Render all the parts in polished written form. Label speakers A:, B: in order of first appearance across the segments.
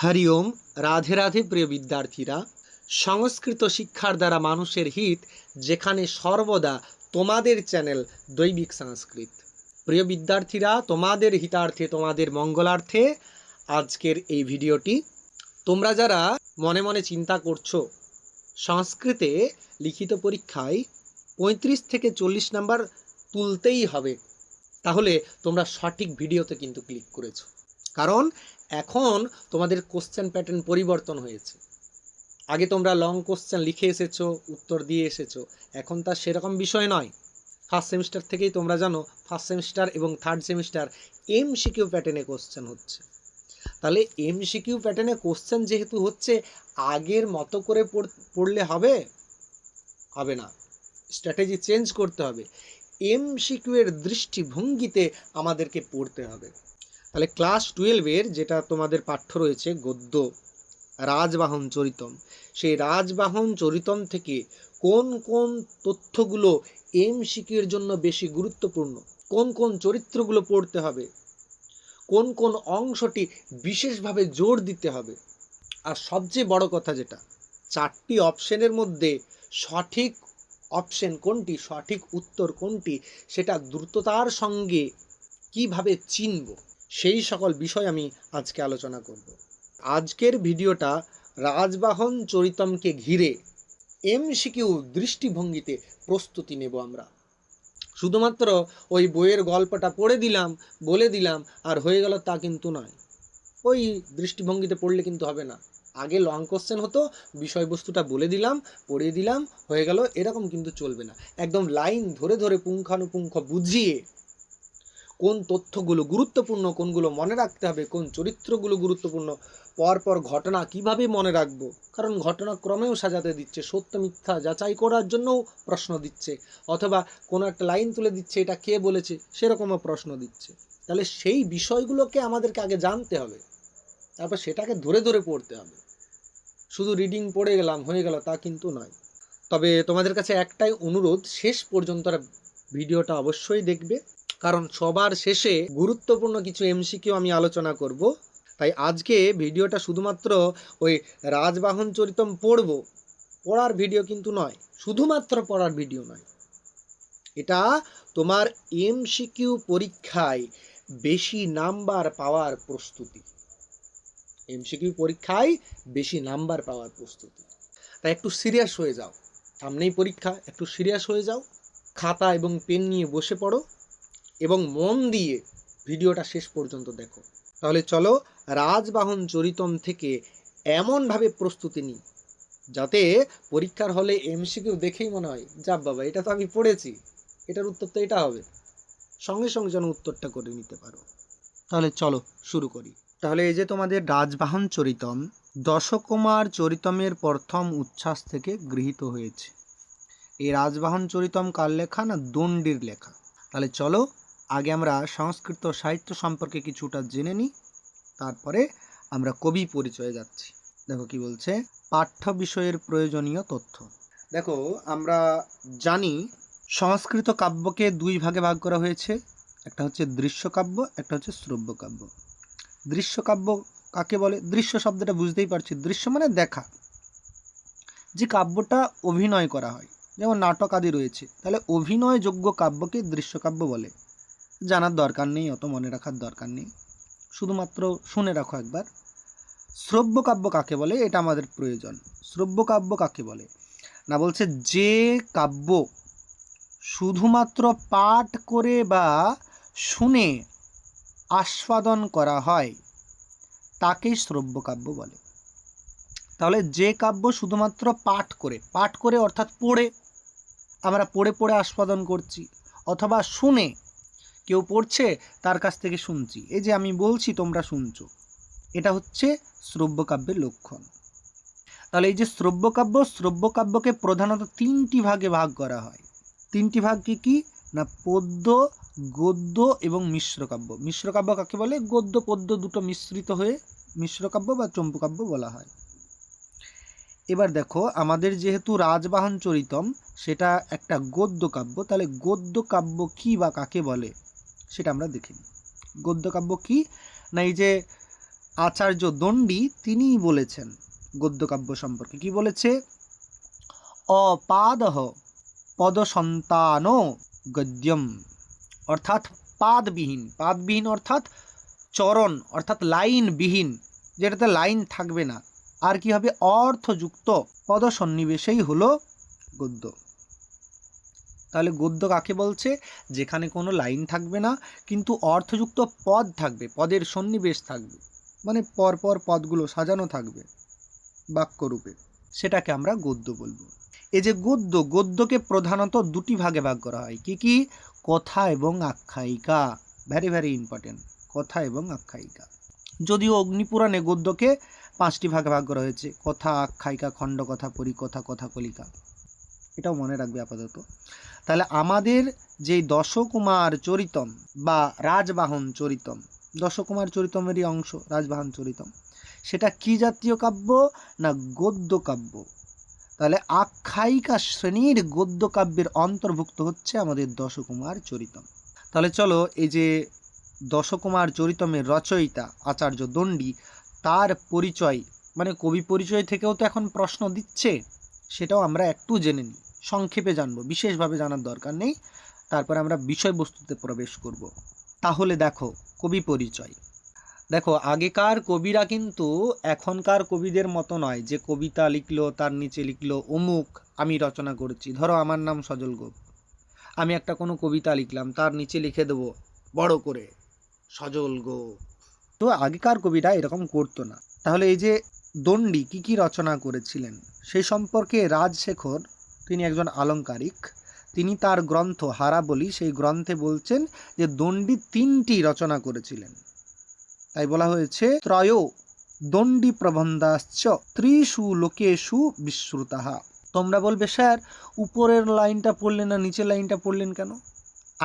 A: हरि ओम। राधे राधे प्रिय विद्यार्थीरा, संस्कृत शिक्षार द्वारा मानुषेर हित जेखाने सर्वदा तोमादेर चैनल दैविक संस्कृत। प्रिय विद्यार्थीरा, तोमादेर हितार्थे तोमादेर मंगलार्थे आजकेर এই ভিডিওটি। তোমরা যারা মনে মনে চিন্তা করছো সংস্কৃতে লিখিত পরীক্ষায় 35 থেকে 40 নাম্বার তুলতেই হবে, তাহলে তোমরা সঠিক ভিডিওতে কিন্তু ক্লিক করেছো। কারণ এখন তোমাদের কোশ্চেন প্যাটার্ন পরিবর্তন হয়েছে। আগে তোমরা লং কোশ্চেন লিখে এসেছো, উত্তর দিয়ে এসেছো, এখন তা সেরকম বিষয় নয়। ফার্স্ট সেমিস্টার থেকেই তোমরা জানো ফার্স্ট সেমিস্টার এবং থার্ড সেমিস্টার এমসিকিউ প্যাটার্নে কোশ্চেন হচ্ছে। তাহলে এমসিকিউ প্যাটার্নে কোশ্চেন যেহেতু হচ্ছে, আগের মতো করে পড়লে হবে না, স্ট্র্যাটেজি চেঞ্জ করতে হবে। এমসিকিউ এর দৃষ্টিভঙ্গিতে আমাদেরকে পড়তে হবে। তাহলে ক্লাস 12-এর যেটা তোমাদের পাঠ্য রয়েছে গদ্য রাজবাহন চরিতম, সেই রাজবাহন চরিতম থেকে কোন কোন তথ্যগুলো এমসিকিউ এর জন্য বেশি গুরুত্বপূর্ণ, কোন কোন চরিত্রগুলো পড়তে হবে, কোন কোন অংশটি বিশেষভাবে জোর দিতে হবে, আর সবচেয়ে বড় কথা যেটা, 4টি অপশনের মধ্যে সঠিক অপশন কোনটি, সঠিক উত্তর কোনটি, সেটা দ্রুততার সঙ্গে কিভাবে চিনব, সেই সকল বিষয় আমি আজকে আলোচনা করব। আজকের ভিডিওটা রাজবাহন চরিতমকে ঘিরে এমসিকিউ দৃষ্টিভঙ্গিতে প্রস্তুতি নেব আমরা। শুধুমাত্র ওই বইয়ের গল্পটা পড়ে দিলাম, বলে দিলাম আর হয়ে গেল তা কিন্তু নয়। ওই দৃষ্টিভঙ্গিতে পড়লে কিন্তু হবে না। আগে লং কোশ্চেন হতো, বিষয়বস্তুটা বলে দিলাম, পড়িয়ে দিলাম, হয়ে গেল, এরকম কিন্তু চলবে না। একদম লাইন ধরে ধরে পুঙ্খানুপুঙ্খ বুঝিয়ে কোন তথ্যগুলো গুরুত্বপূর্ণ, কোনগুলো মনে রাখতে হবে, কোন চরিত্রগুলো গুরুত্বপূর্ণ, পরপর ঘটনা কিভাবে মনে রাখবো, কারণ ঘটনাক্রমেও সাজাতে দিচ্ছে, সত্য মিথ্যা যাচাই করার জন্যও প্রশ্ন দিচ্ছে, অথবা কোনো একটা লাইন তুলে দিচ্ছে এটা কে বলেছে সেরকমও প্রশ্ন দিচ্ছে। তাহলে সেই বিষয়গুলোকে আমাদেরকে আগে জানতে হবে, তারপর সেটাকে ধরে ধরে পড়তে হবে। শুধু রিডিং পড়ে গেলাম হয়ে গেল তা কিন্তু নয়। তবে তোমাদের কাছে একটাই অনুরোধ, শেষ পর্যন্ত ভিডিওটা অবশ্যই দেখবে, কারণ সবার শেষে গুরুত্বপূর্ণ কিছু এমসিকিউ আমি আলোচনা করব। তাই আজকে ভিডিওটা শুধুমাত্র ওই রাজবাহন চরিতম পড়ার ভিডিও কিন্তু নয়, শুধুমাত্র পড়ার ভিডিও নয়। এটা তোমার এমসিকিউ পরীক্ষায় বেশি নাম্বার পাওয়ার প্রস্তুতি। এমসিকিউ পরীক্ষায় বেশি নাম্বার পাওয়ার প্রস্তুতি। তাই একটু সিরিয়াস হয়ে যাও, সামনেই পরীক্ষা, একটু সিরিয়াস হয়ে যাও, খাতা এবং পেন নিয়ে বসে পড়ো এবং মন দিয়ে ভিডিওটা শেষ পর্যন্ত দেখো। তাহলে চলো রাজবাহন চরিতম থেকে এমনভাবে প্রস্তুতি নিই যাতে পরীক্ষার হলে এমসিকিউ দেখেই মনে হয়, যা বাবা এটা তো আমি পড়েছি, এটার উত্তর তো এটা হবে, সঙ্গে সঙ্গে যেন উত্তরটা করে নিতে পারো। তাহলে চলো শুরু করি। তাহলে এই যে তোমাদের রাজবাহন চরিতম, দশকুমার চরিতমের প্রথম উচ্ছ্বাস থেকে গৃহীত হয়েছে। এই রাজবাহন চরিতম কার লেখা না? দণ্ডির লেখা। তাহলে চলো আগে আমরা সংস্কৃত সাহিত্য সম্পর্কে কিছুটা জেনে নিই, তারপরে আমরা কবি পরিচয়ে যাচ্ছি। দেখো কি বলছে, পাঠ্য বিষয়ের প্রয়োজনীয় তথ্য। দেখো আমরা জানি সংস্কৃত কাব্যকে দুই ভাগে ভাগ করা হয়েছে, একটা হচ্ছে দৃশ্যকাব্য, একটা হচ্ছে শ্রব্যকাব্য। দৃশ্যকাব্য কাকে বলে? দৃশ্য শব্দটা বুঝতেই পারছি, দৃশ্য মানে দেখা, যে কাব্যটা অভিনয় করা হয়, যেমন নাটক আদি রয়েছে, তাহলে অভিনয়যোগ্য কাব্যকে দৃশ্যকাব্য বলে। জানার দরকার নেই, অত মনে রাখার দরকার নেই, শুধুমাত্র শুনে রাখো একবার। শ্রব্যকাব্য কাকে বলে এটা আমাদের প্রয়োজন। শ্রব্যকাব্য কাকে বলে না, বলছে যে কাব্য শুধুমাত্র পাঠ করে বা শুনে আস্বাদন করা হয় তাকেই শ্রব্যকাব্য বলে। তাহলে যে কাব্য শুধুমাত্র পাঠ করে অর্থাৎ পড়ে, আমরা পড়ে পড়ে আস্বাদন করছি, অথবা শুনে কেউ পড়ছে তার কাছ থেকে শুনছি, এই যে আমি বলছি তোমরা শুনছো, এটা হচ্ছে শ্রব্যকাব্যের লক্ষণ। তাহলে এই যে শ্রব্যকাব্যকে প্রধানত 3টি ভাগে ভাগ করা হয়। 3টি ভাগ কি কি না? পদ্য, গদ্য এবং মিশ্রকাব্য। মিশ্রকাব্য কাকে বলে? গদ্য পদ্য দুটো মিশ্রিত হয়ে মিশ্রকাব্য বা চম্পুকাব্য বলা হয়। এবার দেখো আমাদের যেহেতু রাজবাহন চরিতম সেটা একটা গদ্য কাব্য, তাহলে গদ্য কাব্য কি বা কাকে বলে সেটা আমরা দেখে নিই। গদ্য কাব্য কি না, এই যে আচার্য দণ্ডী তিনিই বলেছেন গদ্যকাব্য সম্পর্কে। কি বলেছে? অপাদহ পদসন্তান গদ্যম, অর্থাৎ পাদবিহীন, পাদবিহীন অর্থাৎ চরণ অর্থাৎ লাইনবিহীন, যেটাতে লাইন থাকবে না, আর কি হবে? অর্থযুক্ত পদ সন্নিবেশেই হলো গদ্য। তাহলে গদ্য কাকে বলছে? যেখানে কোনো লাইন থাকবে না কিন্তু অর্থযুক্ত পদ থাকবে, পদের সন্নিবেশ থাকবে, মানে পরপর পদগুলো সাজানো থাকবে বাক্যরূপে, সেটাকে আমরা গদ্য বলবো। এই যে গদ্য, গদ্যকে প্রধানত দুটি ভাগে ভাগ করা হয়। কি কি? কথা এবং আখ্যায়িকা। ভেরি ভেরি ইম্পর্টেন্ট, কথা এবং আখ্যায়িকা। যদিও অগ্নিপুরাণে গদ্যকে 5টি ভাগে ভাগ করা হয়েছে, কথা, আখ্যায়িকা, খণ্ডকথা, পরিকথা, কথাকলিকা। এটাও মনে রাখবে আপাতত। তাহলে আমাদের যেই দশকুমার চরিতম বা রাজবাহন চরিতম, দশকুমার চরিতমেরই অংশ রাজবাহন চরিতম, সেটা কি জাতীয় কাব্য? না গদ্য কাব্য। তাহলে আখ্যায়িকা শ্রেণীর গদ্য কাব্যের অন্তর্ভুক্ত হচ্ছে আমাদের দশকুমার চরিতম। তাহলে চলো, এই যে দশকুমার চরিতমের রচয়িতা আচার্য দণ্ডী, তার পরিচয়, মানে কবি পরিচয় থেকেও তো এখন প্রশ্ন দিচ্ছে, সেটাও আমরা একটু জেনে নিই, সংক্ষেপে জানবো, বিশেষভাবে জানার দরকার নেই। তারপরে আমরা বিষয়বস্তুতে প্রবেশ করব। তাহলে দেখো, কবি পরিচয়। দেখো, আগেকার কবিরা কিন্তু এখনকার কবিদের মতো নয় যে কবিতা লিখলো তার নিচে লিখলো অমুক আমি রচনা করেছি। ধরো আমার নাম সজল গোপ, আমি একটা কোনো কবিতা লিখলাম, তার নিচে লিখে দেবো বড় করে সজল গোপ। তো আগেকার কবিরা এরকম করতো না। তাহলে এই যে দণ্ডী কি কি রচনা করেছিলেন সেই সম্পর্কে রাজশেখর, তিনি একজন আলংকারিক, তিনি তার গ্রন্থ হারাবলি, সেই গ্রন্থে বলছেন যে দণ্ডী 3টি রচনা করেছিলেন। তাই বলা হয়েছে ত্রয় দণ্ডী প্রবন্ধাশ্চ ত্রিষু লোকেষু বিশ্রুতাহা। তোমরা বলবে স্যার উপরের লাইনটা পড়লেন না নিচের লাইনটা পড়লেন কেন?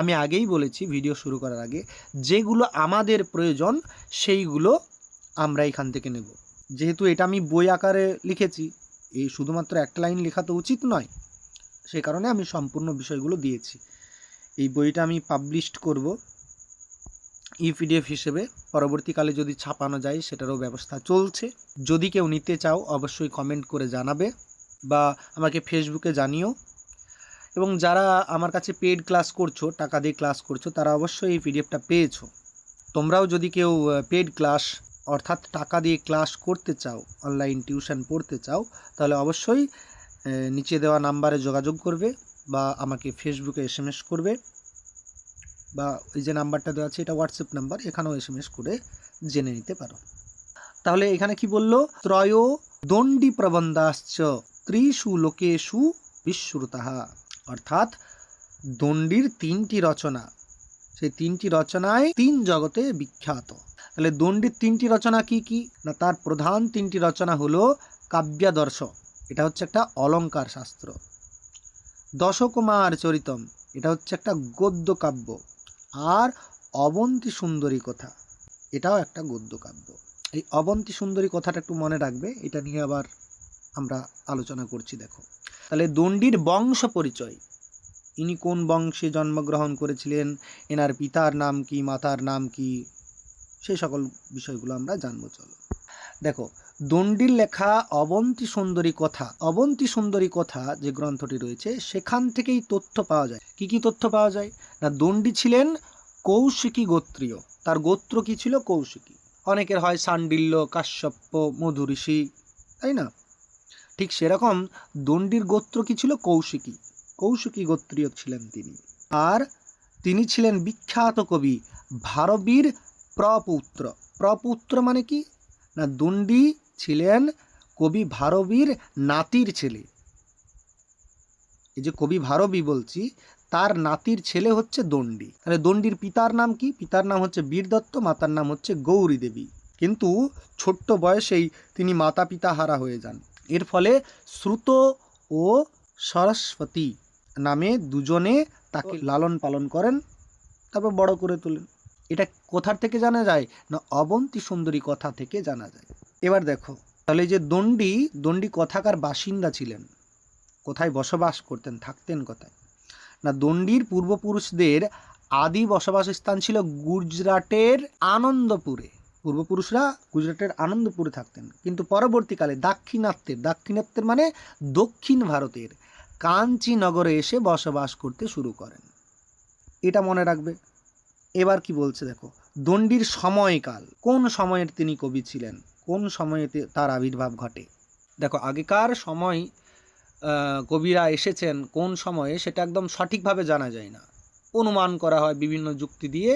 A: আমি আগেই বলেছি ভিডিও শুরু করার আগে, যেগুলো আমাদের প্রয়োজন সেইগুলো আমরা এখান থেকে নেব। যেহেতু এটা আমি বই আকারে লিখেছি, এই শুধুমাত্র একটা লাইন লেখা তো উচিত নয়, সেই কারণে আমি সম্পূর্ণ বিষয়গুলো দিয়েছি। এই বইটা আমি পাবলিশড করব ইপিডিএফ হিসেবে, পরবর্তীকালে যদি ছাপানো যায় সেটারও ব্যবস্থা চলছে। যদি কেউ নিতে চাও অবশ্যই কমেন্ট করে জানাবে বা আমাকে ফেসবুকে জানিও। এবং যারা আমার কাছে পেড ক্লাস করছো, টাকা দিয়ে ক্লাস করছো, তারা অবশ্যই এই পিডিএফটা পেয়েছো। তোমরাও যদি কেউ পেড ক্লাস অর্থাৎ টাকা দিয়ে ক্লাস করতে চাও, অনলাইন টিউশন পড়তে চাও, তাহলে অবশ্যই নিচে দেওয়া নাম্বারে যোগাযোগ করবে বা আমাকে ফেসবুকে SMS করবে, বা ওই যে নাম্বারটা দেওয়া আছে এটা হোয়াটসঅ্যাপ নাম্বার, এখানেও SMS করে জেনে নিতে পারো। তাহলে এখানে কি বললো? ত্রয় দণ্ডী প্রবন্ধাশ্চ ত্রিষু লোকেষু বিশ্রুতাহা, অর্থাৎ দণ্ডির 3টি রচনা, সেই 3টি রচনায় 3 জগতে বিখ্যাত। তাহলে দণ্ডির 3টি রচনা কি কি? না তার প্রধান 3টি রচনা হলো কাব্যাদর্শ, এটা হচ্ছে একটা অলঙ্কার শাস্ত্র। দশকুমার চরিতম, এটা হচ্ছে একটা গদ্য কাব্য। আর অবন্তী সুন্দরী কথা, এটাও একটা গদ্য কাব্য। এই অবন্তী সুন্দরী কথাটা একটু মনে রাখবে, এটা নিয়ে আবার আমরা আলোচনা করছি। দেখো, তাহলে দণ্ডির বংশ পরিচয়, ইনি কোন বংশে জন্মগ্রহণ করেছিলেন, এনার পিতার নাম কি, মাতার নাম কি, সেই সকল বিষয়গুলো আমরা জানবো। চলো দেখো, দণ্ডির লেখা অবন্তী সুন্দরী কথা, অবন্তী সুন্দরী কথা যে গ্রন্থটি রয়েছে সেখান থেকেই তথ্য পাওয়া যায়। কি কি তথ্য পাওয়া যায়? না দণ্ডী ছিলেন কৌশিকী গোত্রীয়, তার গোত্র কি ছিল? কৌশিকী। অনেকের হয় শাণ্ডিল্য, কাশ্যপ্য, মধুঋষি, তাই না? ঠিক সেরকম দণ্ডির গোত্র কি ছিল? কৌশিকী, কৌশিকী গোত্রীয় ছিলেন তিনি। আর তিনি ছিলেন বিখ্যাত কবি ভারবীর প্রপুত্র। প্রপুত্র মানে কি? না দণ্ডী ছিলেন কবি ভারবীর নাতির ছেলে। এই যে কবি ভারবী বলছি, তার নাতির ছেলে হচ্ছে দণ্ডী। তাহলে দণ্ডির পিতার নাম কি? পিতার নাম হচ্ছে বীরদত্ত, মাতার নাম হচ্ছে গৌরী দেবী। কিন্তু ছোট্ট বয়সেই তিনি মাতা পিতা হারা হয়ে যান। এর ফলে শ্রুত ও সরস্বতী নামে দুজনে তাকে লালন পালন করেন, তারপর বড় করে তোলেন। এটা কোথার থেকে জানা যায়? না অবন্তী সুন্দরী কথা থেকে জানা যায়। এবার দেখো, তাহলে যে দণ্ডী কোথাকার বাসিন্দা ছিলেন, কোথায় বসবাস করতেন, থাকতেন কোথায়? না দণ্ডির পূর্বপুরুষদের আদি বসবাস স্থান ছিল গুজরাটের আনন্দপুরে। পূর্বপুরুষরা গুজরাটের আনন্দপুরে থাকতেন, কিন্তু পরবর্তীকালে দাক্ষিণাত্যের মানে দক্ষিণ ভারতের কাঞ্চি নগরে এসে বসবাস করতে শুরু করেন। এটা মনে রাখবে। এবার কি বলছে দেখো, দণ্ডির সময়কাল, কোন সময়ের তিনি কবি ছিলেন, কোন সময়েতে তার আবির্ভাব ঘটে। দেখো আগেকার সময় কবিরা এসেছেন কোন সময়ে সেটা একদম সঠিকভাবে জানা যায় না, অনুমান করা হয় বিভিন্ন যুক্তি দিয়ে,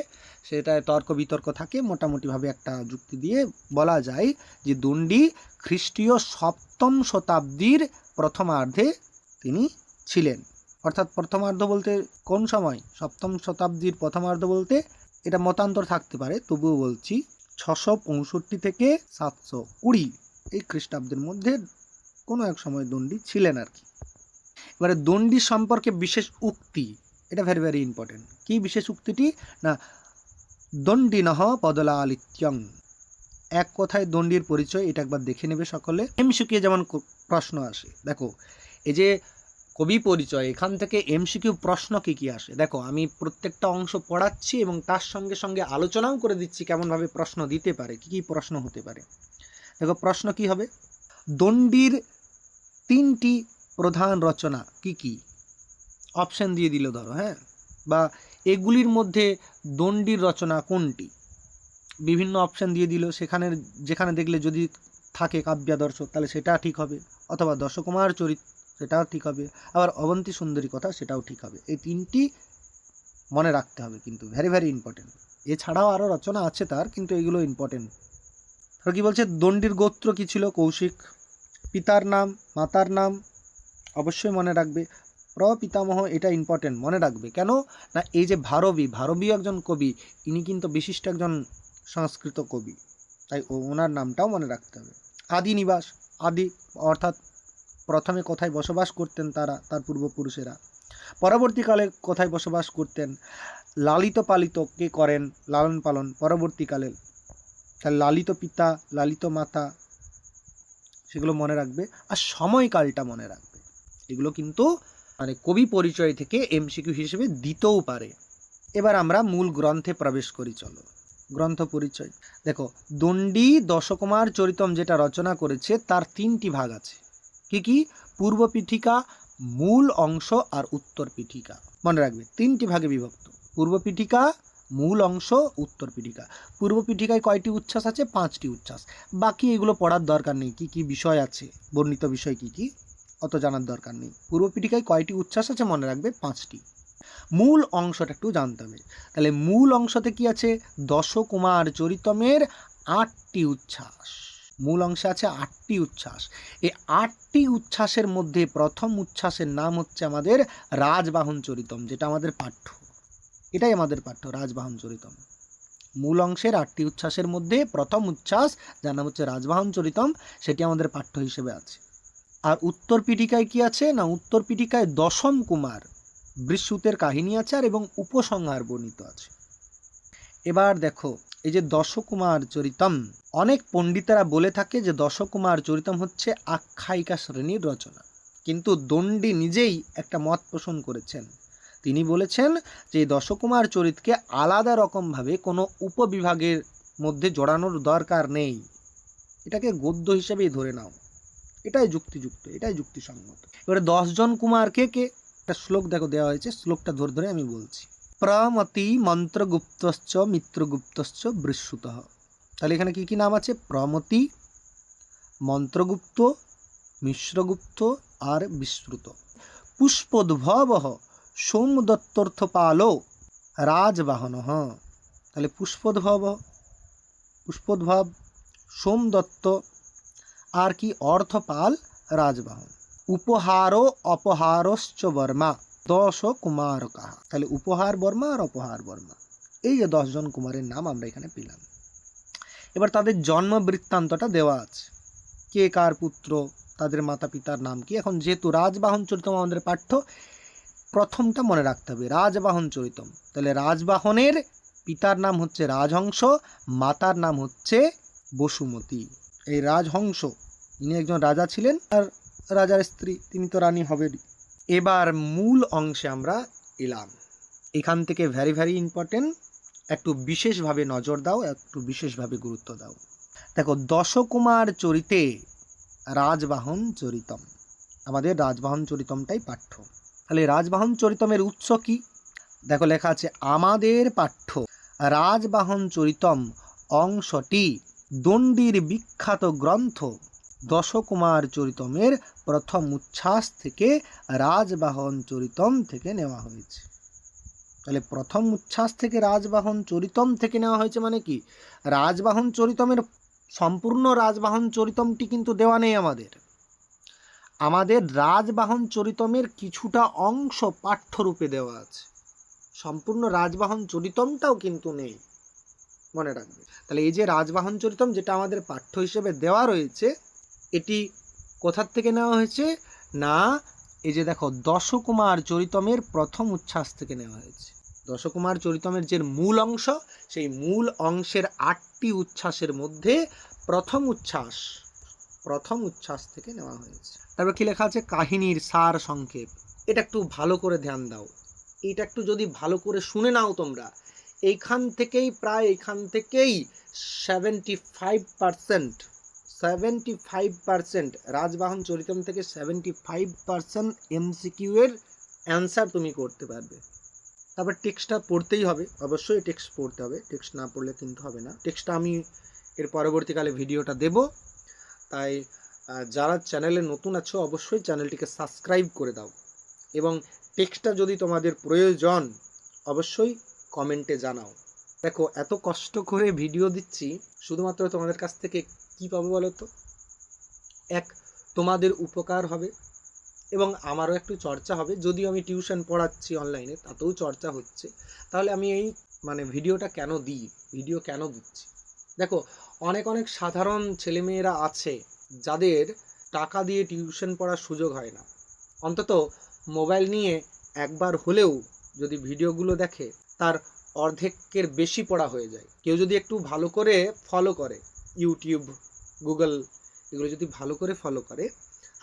A: সেটায় তর্ক বিতর্ক থাকে। মোটামুটিভাবে একটা যুক্তি দিয়ে বলা যায় যে দণ্ডী খ্রিস্টীয় 7ম শতাব্দীর প্রথমার্ধে তিনি ছিলেন। অর্থাৎ প্রথমার্ধ বলতে কোন সময়, 7ম শতাব্দীর প্রথমার্ধ বলতে এটা মতান্তর থাকতে পারে, তবুও বলছি 665 থেকে 720 এই খ্রিস্টাব্দের মধ্যে কোনো এক সময় দণ্ডী ছিলেন আর কি। এবারে দণ্ডী সম্পর্কে বিশেষ উক্তি, এটা ভেরি ভেরি ইম্পর্টেন্ট। কি বিশেষ উক্তিটি না, দণ্ডিনঃ পদলালিত্যং, এক কথায় দণ্ডির পরিচয়, এটা একবার দেখে নেবে সকলে। এমসিকিউ যেমন প্রশ্ন আসে, দেখো এই যে কবি পরিচয়, এখান থেকে এমসিকিউ প্রশ্ন কি কি আসে দেখো। আমি প্রত্যেকটা অংশ পড়াচ্ছি এবং তার সঙ্গে সঙ্গে আলোচনাও করে দিচ্ছি কেমনভাবে প্রশ্ন দিতে পারে, কি কি প্রশ্ন হতে পারে। দেখো প্রশ্ন কি হবে, দণ্ডির 3টি প্রধান রচনা কি কি, অপশন দিয়ে দিল ধরো, হ্যাঁ, বা এগুলির মধ্যে দণ্ডির রচনা কোনটি, বিভিন্ন অপশন দিয়ে দিল। যেখানে দেখলে যদি থাকে কাব্যাদর্শ তাহলে সেটা ঠিক হবে, অথবা দশকুমার চরিত সেটাও ঠিক হবে, আবার অবন্তী সুন্দরী কথা সেটাও ঠিক হবে। এই 3টি মনে রাখতে হবে, কিন্তু ভেরি ভেরি ইম্পর্টেন্ট। এছাড়াও আরও রচনা আছে তার, কিন্তু এগুলো ইম্পর্টেন্ট। কি বলছে, দণ্ডির গোত্র কি ছিল, কৌশিক। পিতার নাম, মাতার নাম অবশ্যই মনে রাখবে। প্রপিতামহ, এটা ইম্পর্টেন্ট, মনে রাখবে। কেন না, এই যে ভারবী একজন কবি, ইনি কিন্তু বিশিষ্ট একজন সংস্কৃত কবি, তাই ওনার নামটাও মনে রাখতে হবে। আদি নিবাস, আদি অর্থাৎ প্রথমে কোথায় বসবাস করতেন তার পূর্বপুরুষেরা, পরবর্তীকালে কোথায় বসবাস করতেন, লালিত পালিত কে করেন, লালন পালন পরবর্তীকালে, তার লালিত পিতা লালিত মাতা, সেগুলো মনে রাখবে। আর সময়কালটা মনে রাখবে। এগুলো কিন্তু মানে কবি পরিচয় থেকে এমসিকিউ হিসেবে দিতেও পারে। এবার আমরা মূল গ্রন্থে প্রবেশ করি, চলো। গ্রন্থ পরিচয় দেখো, দণ্ডী দশকুমার চরিতম যেটা রচনা করেছে তার 3টি ভাগ আছে। কি কি, পূর্ব পীঠিকা, মূল অংশ আর উত্তর পীঠিকা। মনে রাখবে 3টি ভাগে বিভক্ত, পূর্ব পীঠিকা, মূল অংশ, উত্তর পীঠিকা। পূর্ব পীঠিকায় কয়টি উচ্ছ্বাস আছে, 5টি উচ্ছ্বাস। বাকি এগুলো পড়ার দরকার নেই, কি কি বিষয় আছে, বর্ণিত বিষয় কি কি, অত জানার দরকার নেই। পূর্ব পীঠিকায় কয়টি উচ্ছ্বাস আছে মনে রাখবে, 5টি। মূল অংশটা একটু জানতে হবে। তাহলে মূল অংশতে কি আছে, দশকুমার চরিতমের 8টি উচ্ছ্বাস। মূল অংশে আছে 8টি উচ্ছ্বাস। এই 8টি উচ্ছ্বাসের মধ্যে প্রথম উচ্ছ্বাসের নাম হচ্ছে আমাদের রাজবাহন চরিতম, যেটা আমাদের পাঠ্য, এটাই আমাদের পাঠ্য, রাজবাহন চরিতম। মূল অংশের 8টি উচ্ছ্বাসের মধ্যে প্রথম উচ্ছ্বাস, যার নাম হচ্ছে রাজবাহন চরিতম, সেটি আমাদের পাঠ্য হিসেবে আছে। আর উত্তর পীঠিকায় কি আছে না, উত্তর পীঠিকায় দশম কুমার বৃষসূতের কাহিনী আছে আর এবং উপসংহার বর্ণিত আছে। এবার দেখো, এই যে দশকুমার চরিতম, অনেক পণ্ডিতেরা বলে থাকে যে দশকুমার চরিতম হচ্ছে আখ্যায়িকা শ্রেণীর রচনা, কিন্তু দণ্ডী নিজেই একটা মত পোষণ করেছেন। তিনি বলেছেন যে দশকুমার চরিতকে আলাদা রকমভাবে কোনো উপবিভাগের মধ্যে জড়ানোর দরকার নেই, এটাকে গদ্য হিসেবেই ধরে নাও, এটাই যুক্তিযুক্ত, এটাই যুক্তিসঙ্গত। এবারে 10 জন কুমার কে কে, একটা শ্লোক দেখো দেওয়া হয়েছে, শ্লোকটা ধরে ধরে আমি বলছি। প্রমতি মন্ত্রগুপ্তশ্চ মিত্রগুপ্তশ্চ বৃষসূতঃ। তাহলে এখানে কি কি নাম আছে, প্রমতি, মন্ত্রগুপ্ত, মিশ্রগুপ্ত আর বিশ্রুত। পুষ্পোদ্ভব সোমদত্তর্থপালো রাজবাহন। তাহলে পুষ্পোদ্ভব, সোমদত্ত, আর কি অর্থপাল, রাজবাহন। উপহারো অপহারশ্চ বর্মা 10 কুমার কাহা। তাহলে উপহার বর্মা আর অপহার বর্মা, এই যে 10 জন কুমারের নাম আমরা এখানে পেলাম। এবার তাদের জন্ম বৃত্তান্তটা দেওয়া আছে, কে কার পুত্র, তাদের মাতা পিতার নাম কি। এখন যেহেতু রাজবাহন চরিতম আমাদের পাঠ্য, প্রথমটা মনে রাখতে হবে, রাজবাহন চরিতম। তাহলে রাজবাহনের পিতার নাম হচ্ছে রাজহংস, মাতার নাম হচ্ছে বসুমতী। এই রাজহংস ইনি একজন রাজা ছিলেন, আর রাজার স্ত্রী, তিনি তো রানী হবেনই। এবার মূল অংশে আমরা এলাম। এখান থেকে ভেরি ভেরি ইম্পর্টেন্ট একটু বিশেষভাবে নজর দাও, একটু বিশেষভাবে গুরুত্ব দাও। দেখো, দশকুমার চরিতে রাজবাহন চরিতম, আমাদের রাজবাহন চরিতমটাই পাঠ্য। তাহলে রাজবাহন চরিতমের উৎস কি? দেখো লেখা আছে, আমাদের পাঠ্য রাজবাহন চরিতম অংশটি দণ্ডির বিখ্যাত গ্রন্থ দশকুমার চরিতমের প্রথম উচ্ছ্বাস থেকে রাজবাহন চরিতম থেকে নেওয়া হয়েছে। তাহলে প্রথম উচ্ছ্বাস থেকে রাজবাহন চরিতম থেকে নেওয়া হয়েছে মানে কি? রাজবাহন চরিতমের সম্পূর্ণ রাজবাহন চরিতমটি কিন্তু দেওয়া নেই আমাদের রাজবাহন চরিতমের কিছুটা অংশ পাঠ্যরূপে দেওয়া আছে, সম্পূর্ণ রাজবাহন চরিতমটাও কিন্তু নেই, মনে রাখবে। তাহলে এই যে রাজবাহন চরিতম যেটা আমাদের পাঠ্য হিসেবে দেওয়া রয়েছে, এটি কোথার থেকে নেওয়া হয়েছে? না, এই যে দেখো, দশকুমার চরিতমের প্রথম উচ্ছ্বাস থেকে নেওয়া হয়েছে। দশকুমার চরিতমের যে মূল অংশ, সেই মূল অংশের 8টি উচ্ছ্বাসের মধ্যে প্রথম উচ্ছ্বাস থেকে নেওয়া হয়েছে। তারপর কি লেখা আছে? কাহিনীর সার সংক্ষেপ। এটা একটু ভালো করে ধ্যান দাও, এটা একটু যদি ভালো করে শুনে নাও তোমরা, এইখান থেকেই 75% রাজবাহন চরিতম থেকে 75% MCQ এর অ্যান্সার তুমি করতে পারবে। তারপর টেক্সটটা পড়তেই হবে, অবশ্যই টেক্সট পড়তে হবে, টেক্সট না পড়লে কিন্তু হবে না। টেক্সটটা আমি এর পরবর্তীকালে ভিডিওটা দেব, তাই যারা চ্যানেলে নতুন আছো অবশ্যই চ্যানেলটিকে সাবস্ক্রাইব করে দাও, এবং টেক্সটটা যদি তোমাদের প্রয়োজন অবশ্যই কমেন্টে জানাও। দেখো, এত কষ্ট করে ভিডিও দিচ্ছি শুধুমাত্র তোমাদের কাছ থেকে কি পাবো বলো তো? এক, তোমাদের উপকার হবে এবং আমারও একটু চর্চা হবে। যদিও আমি টিউশন পড়াচ্ছি অনলাইনে, তাতেও চর্চা হচ্ছে। তাহলে আমি এই ভিডিওটা কেন দিচ্ছি? দেখো, অনেক সাধারণ ছেলেমেয়েরা আছে যাদের টাকা দিয়ে টিউশন পড়ার সুযোগ হয় না। অন্তত মোবাইল নিয়ে একবার হলেও যদি ভিডিওগুলো দেখে, তার অর্ধেকের বেশি পড়া হয়ে যায়। কেউ যদি একটু ভালো করে ফলো করে, ইউটিউব, গুগল, এগুলো যদি ভালো করে ফলো করে,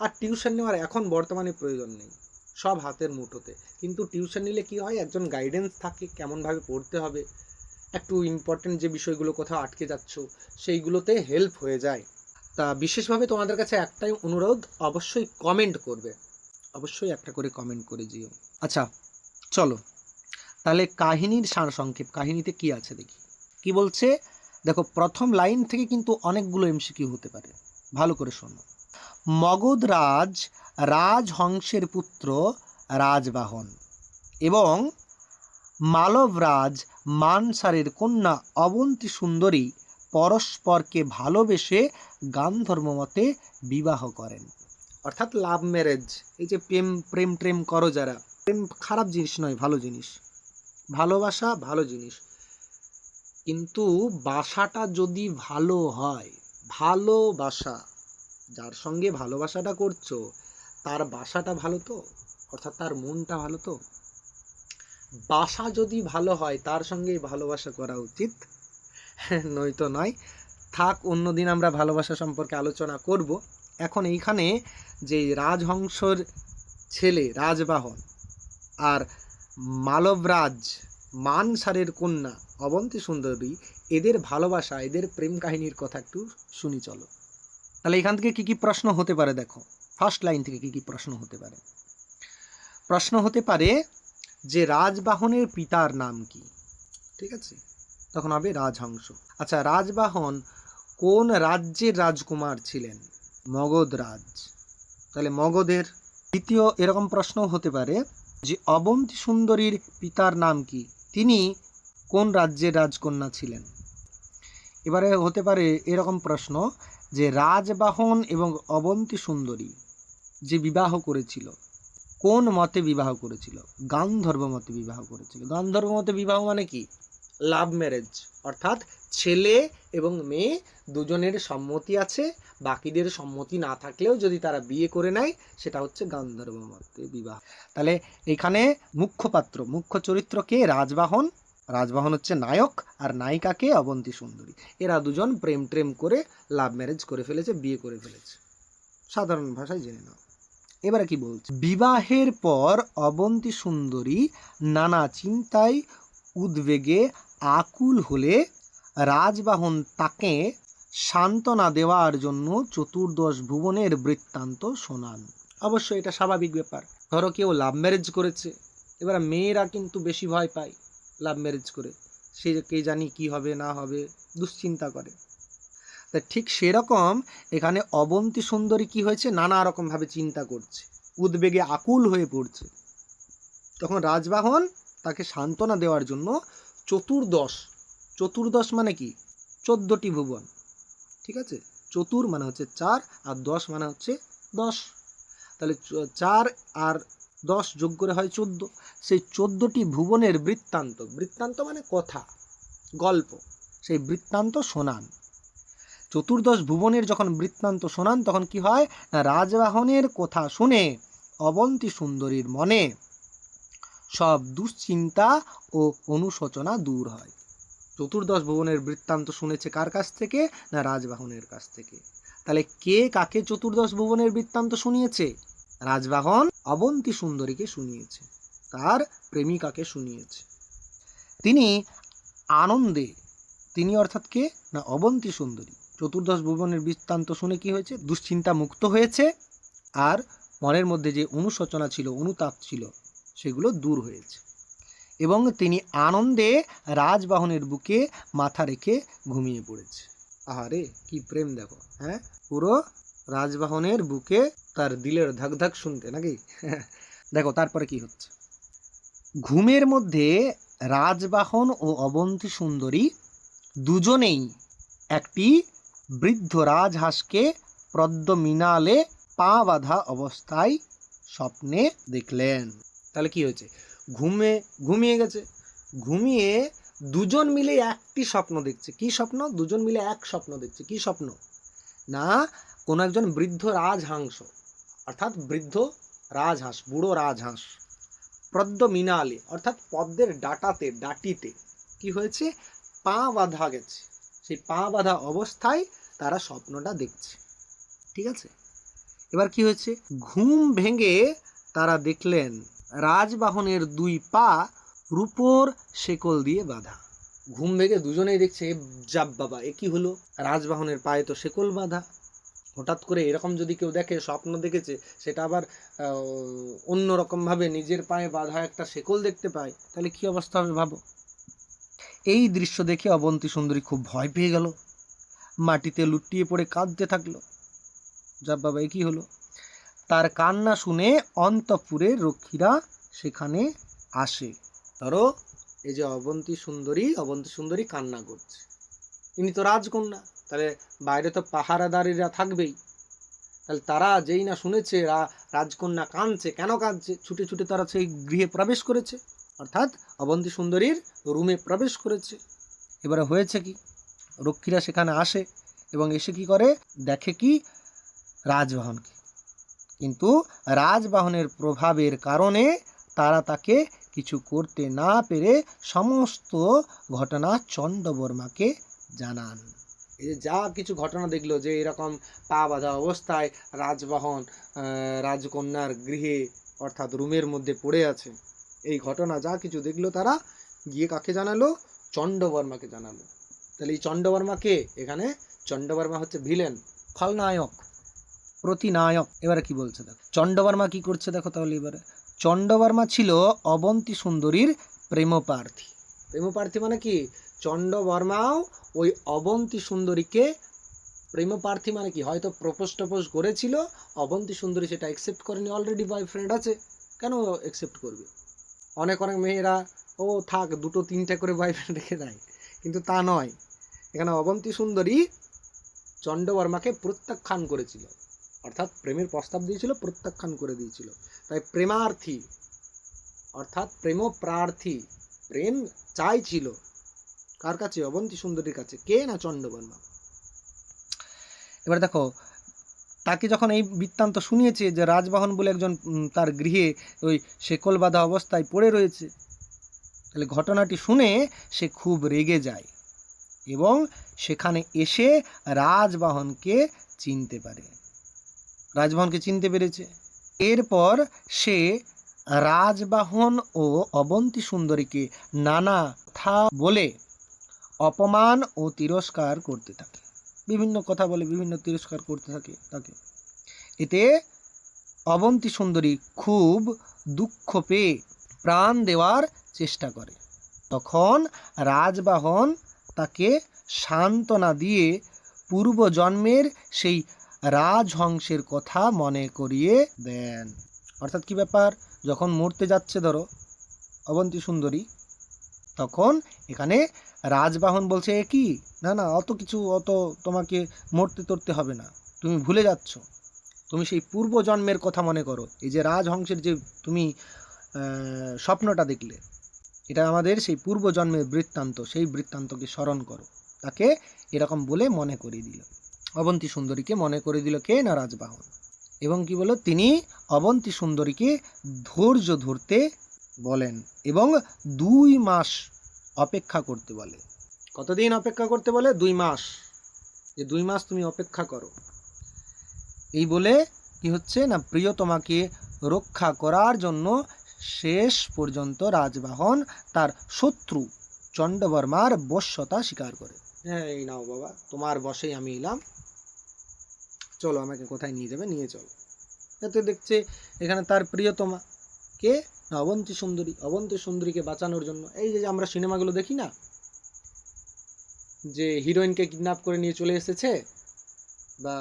A: আর টিউশন নেওয়ার এখন বর্তমানে প্রয়োজন নেই, সব হাতের মুঠোতে। কিন্তু টিউশন নিলে কি হয়, একজন গাইডেন্স থাকে কেমনভাবে পড়তে হবে, একটু ইম্পর্টেন্ট যে বিষয়গুলো কোথাও আটকে যাচ্ছ সেইগুলোতে হেল্প হয়ে যায়। তা বিশেষভাবে তোমাদের কাছে একটাই অনুরোধ, অবশ্যই কমেন্ট করবে, অবশ্যই একটা করে কমেন্ট করে দিও। আচ্ছা চলো তাহলে কাহিনীর সারসংক্ষেপ, কাহিনীতে কি আছে দেখি। কি বলছে দেখো, প্রথম লাইন থেকে কিন্তু অনেকগুলো এমসিকিউ হতে পারে, ভালো করে শোনো। মগধরাজ রাজহংসের পুত্র রাজবাহন এবং মালবরাজ মানসারের কন্যা অবন্তী সুন্দরী পরস্পরকে ভালোবেসে গান্ধর্ব মতে বিবাহ করেন। অর্থাৎ লাভ ম্যারেজ। এই যে প্রেম করো যারা, প্রেম খারাপ জিনিস নয়, ভালো জিনিস, ভালোবাসা ভালো জিনিস, কিন্তু বাসাটা যদি ভালো হয়, ভালোবাসা, যার সঙ্গে ভালোবাসাটা করছো তার বাসাটা ভালো তো, অর্থাৎ তার মনটা ভালো তো। বাসা যদি ভালো হয় তার সঙ্গেই ভালোবাসা করা উচিত, নয়তো নয়। থাক, অন্যদিন আমরা ভালোবাসা সম্পর্কে আলোচনা করব। এখন এইখানে যে রাজহংসর ছেলে রাজবাহন আর মালবরাজ মানসারের কন্যা অবন্তী সুন্দরী, এদের ভালোবাসা, এদের প্রেম কাহিনীর কথা একটু শুনি চলো। তাহলে এখান থেকে কি কি প্রশ্ন হতে পারে দেখো, ফার্স্ট লাইন থেকে কি কি প্রশ্ন হতে পারে। প্রশ্ন হতে পারে যে রাজবাহনের পিতার নাম কি, ঠিক আছে, তখন হবে রাজহংস। আচ্ছা, রাজবাহন কোন রাজ্যের রাজকুমার ছিলেন? মগধ রাজ, তাহলে মগধের। দ্বিতীয় এরকম প্রশ্ন হতে পারে যে অবন্তী সুন্দরীর পিতার নাম কি, তিনি কোন রাজ্যের রাজকন্যা ছিলেন? এবারে হতে পারে এরকম প্রশ্ন যে রাজবাহন এবং অবন্তী সুন্দরী যে বিবাহ করেছিল, কোন মতে বিবাহ করেছিল? গান্ধর্ব মতে বিবাহ করেছিল। গান্ধর্ব মতে বিবাহ মানে কি? লাভ ম্যারেজ, অর্থাৎ ছেলে এবং মেয়ে দুজনের সম্মতি আছে, বাকিদের সম্মতি না থাকলেও যদি তারা বিয়ে করে নেয় সেটা হচ্ছে গান্ধর্ব মতে বিবাহ। তাহলে এখানে মুখ্য চরিত্রকে রাজবাহন, রাজবাহন হচ্ছে নায়ক, আর নায়িকাকে অবন্তী সুন্দরী। এরা দুজন প্রেম করে লাভ ম্যারেজ করে ফেলেছে, বিয়ে করে ফেলেছে, সাধারণ ভাষায় জেনে নাও। এবারে কি বলছে, বিবাহের পর অবন্তী সুন্দরী নানা চিন্তায় উদ্বেগে আকুল হলে রাজবাহন তাকে সান্ত্বনা দেওয়ার জন্য চতুর্দশ ভুবনের বৃত্তান্ত শোনান। অবশ্যই এটা স্বাভাবিক ব্যাপার। ধরো কেউ লাভ ম্যারেজ করেছে, এবার মেয়েরা কিন্তু বেশি ভয় পায় লাভ ম্যারেজ করে, সে কে জানি কি হবে না হবে, দুশ্চিন্তা করে। তা ঠিক সেরকম এখানে অবন্তী সুন্দরী কি হয়েছে, নানা রকমভাবে চিন্তা করছে, উদ্বেগে আকুল হয়ে পড়ছে। তখন রাজবাহন তাকে সান্ত্বনা দেওয়ার জন্য চতুর্দশ মানে কি 14টি ভুবন, ঠিক আছে। চতুর মানে হচ্ছে 4 আর 10 মানে হচ্ছে 10, তাহলে 4 আর 10 যোগ করে হয় 14। সেই 14টি ভুবনের বৃত্তান্ত মানে কথা, গল্প, সেই বৃত্তান্ত শোনান। চতুর্দশ ভুবনের যখন বৃত্তান্ত শোনান তখন কি হয় না, রাজবাহনের কথা শুনে অবন্তী সুন্দরীর মনে সব দুশ্চিন্তা ও অনুশোচনা দূর হয়। চতুর্দশ ভুবনের বৃত্তান্ত শুনেছে কার কাছ থেকে না, রাজবাহনের কাছ থেকে। তাহলে কে কাকে চতুর্দশ ভুবনের বৃত্তান্ত শুনিয়েছে? রাজবাহন অবন্তী সুন্দরীকে শুনিয়েছে, তার প্রেমিকাকে শুনিয়েছে। তিনি আনন্দে, তিনি অর্থাৎ কে না, অবন্তী সুন্দরী চতুর্দশ ভুবনের বৃত্তান্ত শুনে কি হয়েছে, দুশ্চিন্তা মুক্ত হয়েছে, আর মনের মধ্যে যে অনুশোচনা ছিল, অনুতাপ ছিল, সেগুলো দূর হয়েছে। এবং তিনি আনন্দে রাজবাহনের বুকে মাথা রেখে ঘুমিয়ে পড়েছে। আহারে কি প্রেম দেখো, হ্যাঁ, পুরো রাজবাহনের বুকে তার দিলের ধাক ধাক শুনতে নাকি। দেখো তারপরে কি হচ্ছে, ঘুমের মধ্যে রাজবাহন ও অবন্তী সুন্দরী দুজনেই একটি বৃদ্ধ রাজহাঁসকে পদ্মমিনালে পা বাঁধা অবস্থায় স্বপ্নে দেখলেন। তাহলে কি হয়েছে, ঘুমিয়ে গেছে, ঘুমিয়ে দুজন মিলে একটি স্বপ্ন দেখছে। কি স্বপ্ন? দুজন মিলে এক স্বপ্ন দেখছে। কি স্বপ্ন না, কোনো একজন বৃদ্ধ রাজহাঁস, অর্থাৎ বৃদ্ধ রাজহাঁস, বুড়ো রাজহাঁস পদ্মমিনালে অর্থাৎ পদ্মের ডাটিতে কি হয়েছে, পা বাঁধা গেছে। সেই পা বাঁধা অবস্থায় তারা স্বপ্নটা দেখছে, ঠিক আছে। এবার কি হয়েছে, ঘুম ভেঙে তারা দেখলেন রাজবাহনের 2 পা রূপোর শেকল দিয়ে বাঁধা। ঘুম ভেঙে দুজনেই দেখছে, জাব বাবা, এ কি হলো, রাজবাহনের পায়ে তো শেকল বাঁধা। হঠাৎ করে এরকম যদি কেউ দেখে, স্বপ্ন দেখেছে, সেটা আবার অন্যরকমভাবে নিজের পায়ে বাঁধা একটা শেকল দেখতে পায়, তাহলে কি অবস্থা হবে ভাবো। এই দৃশ্য দেখে অবন্তী সুন্দরী খুব ভয় পেয়ে গেল, মাটিতে লুটিয়ে পড়ে কাঁদতে থাকলো। যাব বাবা, এ কি হলো। তার কান্না শুনে অন্তঃপুরের রক্ষীরা সেখানে আসে। ধরো এই যে অবন্তী সুন্দরী কান্না করছে, ইনি তো রাজকন্যা, তাহলে বাইরে তো পাহারাদারীরা থাকবেই। তাহলে তারা যেই না শুনেছে রাজকন্যা কাঁদছে, কেন কাঁদছে, ছুটে ছুটে তারা সেই গৃহে প্রবেশ করেছে, অর্থাৎ অবন্তী সুন্দরীর রুমে প্রবেশ করেছে। এবারে হয়েছে কি, রক্ষীরা সেখানে আসে এবং এসে কি করে, দেখে কি, রাজবাহনকে। কিন্তু রাজবাহনের প্রভাবের কারণে তারা তাকে কিছু করতে না পেরে সমস্ত ঘটনা চণ্ডবর্মাকে জানান। এই যে যা কিছু ঘটনা দেখলো, যে এরকম পা বাঁধা অবস্থায় রাজবাহন রাজকন্যার গৃহে অর্থাৎ রুমের মধ্যে পড়ে আছে, এই ঘটনা যা কিছু দেখলো তারা গিয়ে কাকে জানালো, চণ্ডবর্মাকে জানালো। তাহলে এই চণ্ডবর্মা কে, এখানে চণ্ডবর্মা হচ্ছে ভিলেন, খলনায়ক, প্রতিনায়ক। এবারে কি বলছে দেখো, চণ্ডবর্মা কি করছে দেখো। তাহলে এবারে চণ্ডবর্মা ছিল অবন্তী সুন্দরীর প্রেমপ্রার্থী। প্রেমপ্রার্থী মানে কি, চণ্ডবর্মাও ওই অবন্তী সুন্দরীকে প্রেমপ্রার্থী মানে কি, হয়তো প্রপোজ করেছিল, অবন্তী সুন্দরী সেটা অ্যাকসেপ্ট করেনি, অলরেডি বয়ফ্রেন্ড আছে, কেন অ্যাকসেপ্ট করবে। অনেক মেয়েরা ও থাক 2-3টে করে বয়ফ্রেন্ড রেখে দেয়, কিন্তু তা নয়। এখানে অবন্তী সুন্দরী চণ্ডবর্মাকে প্রত্যাখ্যান করেছিল, অর্থাৎ প্রেমের প্রস্তাব দিয়েছিল, প্রত্যাখ্যান করে দিয়েছিল। তাই প্রেমার্থী অর্থাৎ প্রেমপ্রার্থী, প্রেম চাইছিল কার কাছে, অবন্তী সুন্দরীর কাছে, কে না, চণ্ডবর্মা। এবার দেখো, তাকে যখন এই বৃত্তান্ত শুনিয়েছে যে রাজবাহন বলে একজন তার গৃহে ওই শেকল বাঁধা অবস্থায় পড়ে রয়েছে, তাহলে ঘটনাটি শুনে সে খুব রেগে যায় এবং সেখানে এসে রাজবাহনকে চিনতে পারে, রাজবাহনকে চিনতে পেরেছে। এরপর সে রাজবাহন ও অবন্তী সুন্দরীকে নানা কথা বলে অপমান ও তিরস্কার করতে থাকে, বিভিন্ন কথা বলে, বিভিন্ন তিরস্কার করতে থাকে তাকে। এতে অবন্তী সুন্দরী খুব দুঃখ পেয়ে প্রাণ দেওয়ার চেষ্টা করে। তখন রাজবাহন তাকে সান্ত্বনা দিয়ে পূর্বজন্মের সেই রাজহংসের কথা মনে করিয়ে দেন। অর্থাৎ কি ব্যাপার, যখন মরতে যাচ্ছে ধরো অবন্তী সুন্দরী, তখন এখানে রাজবাহন বলছে কি, না না অত কিছু, অত তোমাকে মরতে তরতে হবে না, তুমি ভুলে যাচ্ছ, তুমি সেই পূর্বজন্মের কথা মনে করো। এই যে রাজহংসের যে তুমি স্বপ্নটা দেখলে, এটা আমাদের সেই পূর্বজন্মের বৃত্তান্ত, সেই বৃত্তান্তকে স্মরণ করো। তাকে এরকম বলে মনে করিয়ে দিল, অবন্তী সুন্দরীকে মনে করে দিল কে না রাজবাহন। এবং কি বলো, তিনি অবন্তী সুন্দরীকে ধৈর্য ধরতে বলেন এবং 2 মাস অপেক্ষা করতে বলে। কতদিন অপেক্ষা করতে বলে? 2 মাস। যে 2 মাস তুমি অপেক্ষা করো। এই বলে কি হচ্ছে না, প্রিয়তমাকে রক্ষা করার জন্য শেষ পর্যন্ত রাজবাহন তার শত্রু চণ্ডবর্মার বশ্যতা স্বীকার করে। হ্যাঁ, এই নাও বাবা, তোমার বশেই আমি এলাম, চলো আমাকে কোথায় নিয়ে যাবে নিয়ে চলো। এতে দেখছে এখানে তার প্রিয়তমা কে, অবন্তী সুন্দরী। অবন্তী সুন্দরীকে বাঁচানোর জন্য এই যে আমরা সিনেমাগুলো দেখি না, যে হিরোইনকে কিডন্যাপ করে নিয়ে চলে এসেছে, বা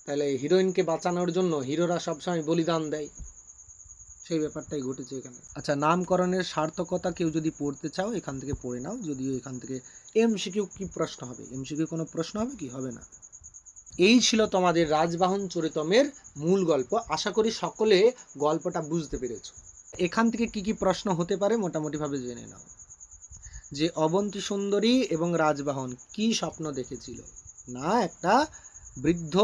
A: তাহলে হিরোইনকে বাঁচানোর জন্য হিরোরা সবসময় বলিদান দেয়, সেই ব্যাপারটাই ঘটেছে এখানে। আচ্ছা, নামকরণের সার্থকতা কেউ যদি পড়তে চাও এখান থেকে পড়ে নাও, যদিও এখান থেকে এমসিকিউ কি প্রশ্ন হবে, এমসিকিউ কোনো প্রশ্ন হবে কি, হবে না। এই ছিল তোমাদের রাজবাহন চরিতমের মূল গল্প। আশা করি সকলে গল্পটা বুঝতে পেরেছ। এখান থেকে কি কি প্রশ্ন হতে পারে মোটামুটিভাবে জেনে নাও। যে অবন্তী সুন্দরী এবং রাজবাহন কি স্বপ্ন দেখেছিল না, একটা বৃদ্ধ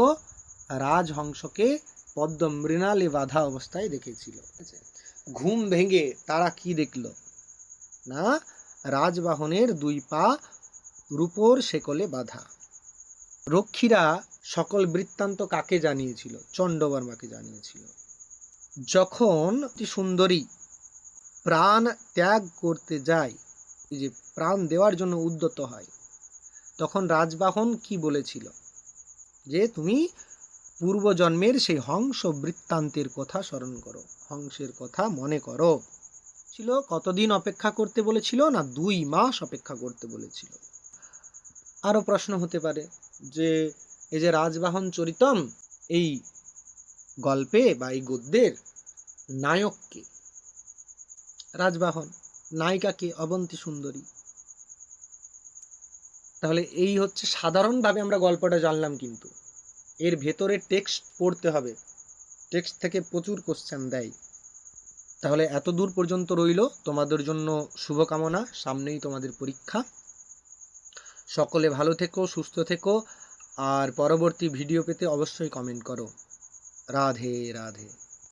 A: রাজহংসকে পদ্ম মৃণালে বাঁধা অবস্থায় দেখেছিল। ঘুম ভেঙে তারা কি দেখল না, রাজবাহনের 2 পা রূপোর শেকলে বাঁধা। রক্ষীরা সকল বৃত্তান্ত কাকে জানিয়েছিল? চণ্ডবর্মাকে জানিয়েছিল। যখন সুন্দরী প্রাণ ত্যাগ করতে যায়, এই যে প্রাণ দেওয়ার জন্য উদ্যত হয়, তখন রাজবাহন কি বলেছিল? যে তুমি পূর্বজন্মের সেই হংস বৃত্তান্তের কথা স্মরণ করো, হংসের কথা মনে করো। ছিল কতদিন অপেক্ষা করতে বলেছিল না, 2 মাস অপেক্ষা করতে বলেছিল। আরো প্রশ্ন হতে পারে যে এই যে রাজবাহন চরিতম, এই গল্পে বা এই গদ্যের নায়ক কে? রাজবাহন। নায়িকা কে? অবন্তী সুন্দরী। তাহলে এই হচ্ছে সাধারণভাবে আমরা গল্পটা জানলাম, কিন্তু এর ভেতরে টেক্সট পড়তে হবে, টেক্সট থেকে প্রচুর কোশ্চেন দেয়। তাহলে এত দূর পর্যন্ত রইল তোমাদের জন্য শুভকামনা, সামনেই তোমাদের পরীক্ষা। সকলে ভালো থেকো, সুস্থ থেকো, আর পরবর্তী ভিডিও পেতে অবশ্যই কমেন্ট করো। রাধে রাধে।